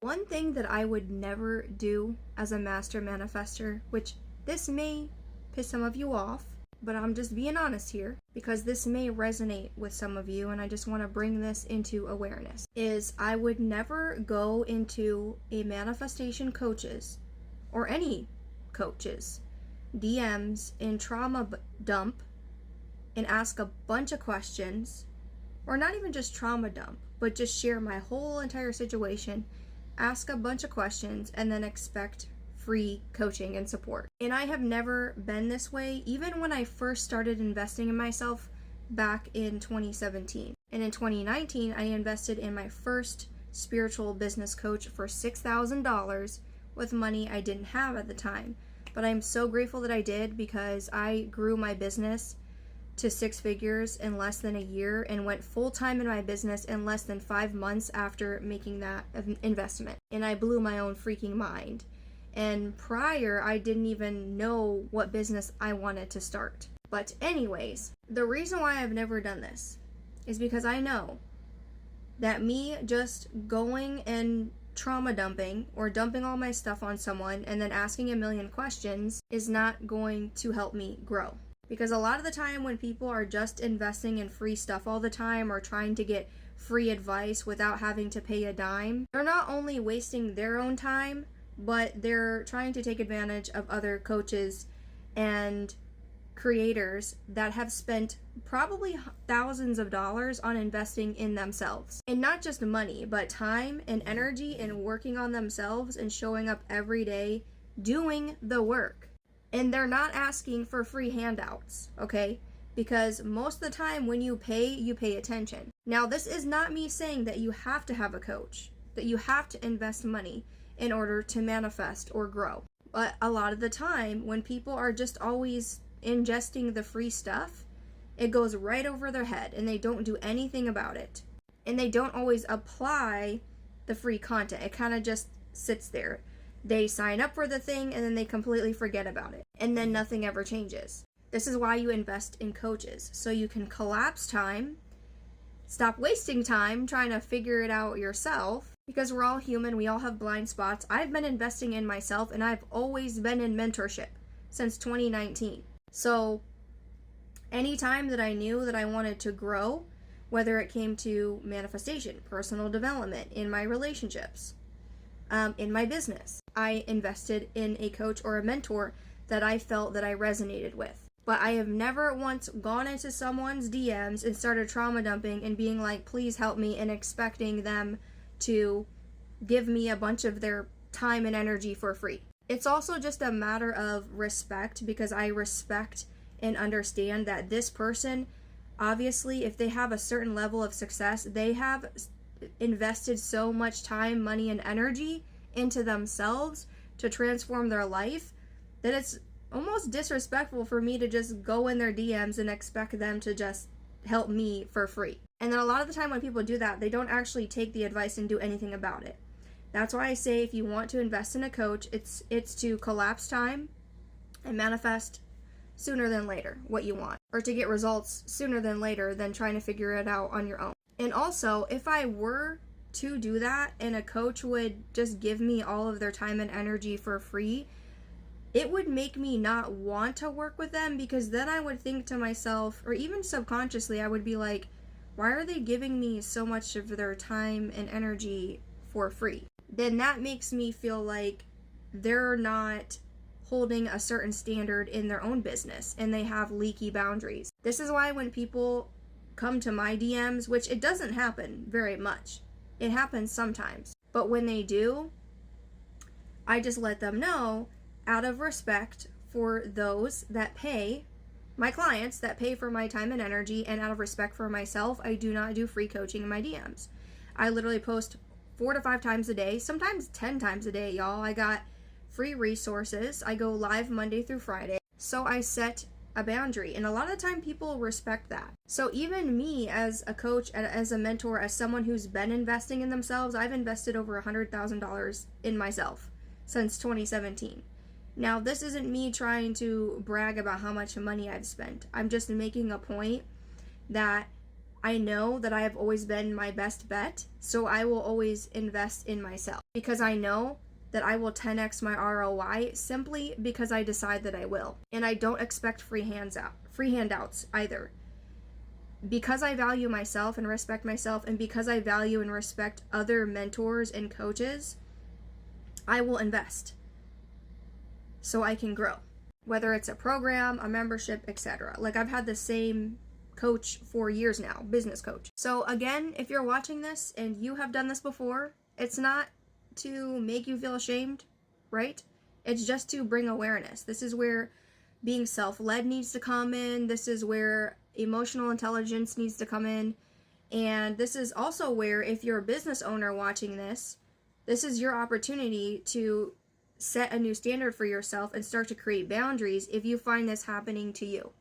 One thing that I would never do as a master manifestor, which this may piss some of you off, but I'm just being honest here because this may resonate with some of you and I just want to bring this into awareness, is I would never go into a manifestation coach's or any coach's DMs in trauma dump and ask a bunch of questions, or not even just trauma dump, but just share my whole entire situation, ask a bunch of questions, and then expect free coaching and support. And I have never been this way, even when I first started investing in myself back in 2017. And in 2019, I invested in my first spiritual business coach for $6,000 with money I didn't have at the time. But I'm so grateful that I did, because I grew my business to 6 figures in less than a year and went full-time in my business in less than 5 months after making that investment. And I blew my own freaking mind. And prior, I didn't even know what business I wanted to start. But anyways, the reason why I've never done this is because I know that me just going and trauma dumping or dumping all my stuff on someone and then asking a million questions is not going to help me grow. Because a lot of the time when people are just investing in free stuff all the time or trying to get free advice without having to pay a dime, they're not only wasting their own time, but they're trying to take advantage of other coaches and creators that have spent probably thousands of dollars on investing in themselves. And not just money, but time and energy and working on themselves and showing up every day doing the work. And they're not asking for free handouts, okay? Because most of the time when you pay attention. Now, this is not me saying that you have to have a coach, that you have to invest money in order to manifest or grow. But a lot of the time, when people are just always ingesting the free stuff, it goes right over their head and they don't do anything about it. And they don't always apply the free content. It kind of just sits there. They sign up for the thing and then they completely forget about it. And then nothing ever changes. This is why you invest in coaches. So you can collapse time, stop wasting time trying to figure it out yourself, because we're all human, we all have blind spots. I've been investing in myself and I've always been in mentorship since 2019. So anytime that I knew that I wanted to grow, whether it came to manifestation, personal development, in my relationships, in my business, I invested in a coach or a mentor that I felt that I resonated with. But I have never once gone into someone's DMs and started trauma dumping and being like, please help me, and expecting them to give me a bunch of their time and energy for free. It's also just a matter of respect, because I respect and understand that this person, obviously, if they have a certain level of success, they have invested so much time, money, and energy into themselves to transform their life that it's almost disrespectful for me to just go in their DMs and expect them to just help me for free. And then a lot of the time when people do that, they don't actually take the advice and do anything about it. That's why I say if you want to invest in a coach, it's to collapse time and manifest sooner than later what you want, or to get results sooner than later than trying to figure it out on your own. And also, if I were to do that and a coach would just give me all of their time and energy for free, it would make me not want to work with them, because then I would think to myself, or even subconsciously, I would be like, why are they giving me so much of their time and energy for free? Then that makes me feel like they're not holding a certain standard in their own business and they have leaky boundaries. This is why when people come to my DMs, which it doesn't happen very much, it happens sometimes, but when they do, I just let them know, out of respect for those that pay, my clients that pay for my time and energy, and out of respect for myself, I do not do free coaching in my DMs. I literally post 4 to 5 times a day, sometimes 10 times a day, y'all. I got free resources. I go live Monday through Friday. So I set a boundary, and a lot of the time people respect that. So even me as a coach and as a mentor, as someone who's been investing in themselves, I've invested over $100,000 in myself since 2017. Now, this isn't me trying to brag about how much money I've spent. I'm just making a point that I know that I have always been my best bet, so I will always invest in myself because I know that I will 10x my ROI simply because I decide that I will. And I don't expect free handouts either. Because I value myself and respect myself, and because I value and respect other mentors and coaches, I will invest so I can grow. Whether it's a program, a membership, etc. Like, I've had the same coach for years now, business coach. So again, if you're watching this and you have done this before, it's not to make you feel ashamed, right? It's just to bring awareness. This is where being self-led needs to come in. This is where emotional intelligence needs to come in. And this is also where, if you're a business owner watching this, this is your opportunity to set a new standard for yourself and start to create boundaries if you find this happening to you.